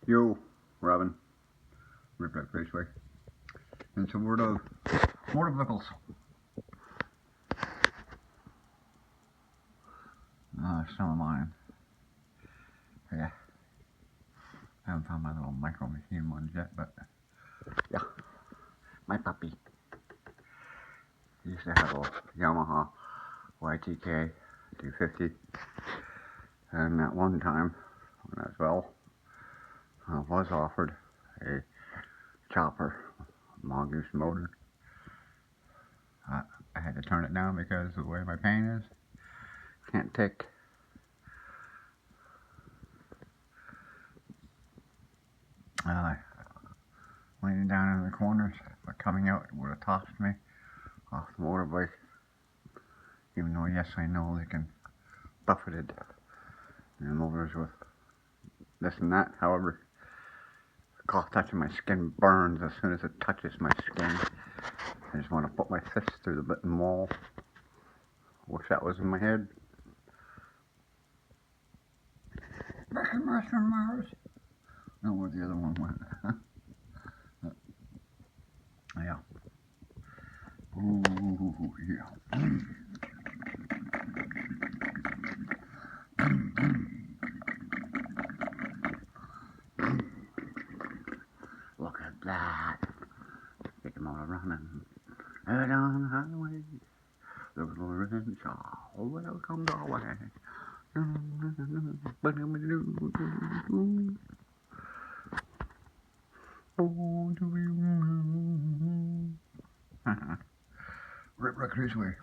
Yo, Robin, Rip That Raceway. It's a word of motorbikes. Some of mine. Yeah. I haven't found my little micro machine ones yet, but yeah, my puppy. He used to have a Yamaha YTK 250, and at one time, as well, I was offered a chopper mongoose motor. I had to turn it down because of the way my pain is. Can't take leaning down in the corners, but coming out would have tossed me off the motorbike. Even though, yes, I know they can buffet it in motors with this and that. However, the cough touching my skin burns as soon as it touches my skin. I just want to put my fist through the button wall. Wish that was in my head. Back in Western Mars. I don't know where the other one went. Yeah. Ooh, yeah. Look at that. Get them all running. Right on the highway. Look at the ribbons. Oh, welcome our way. Oh, do we Rip This Way.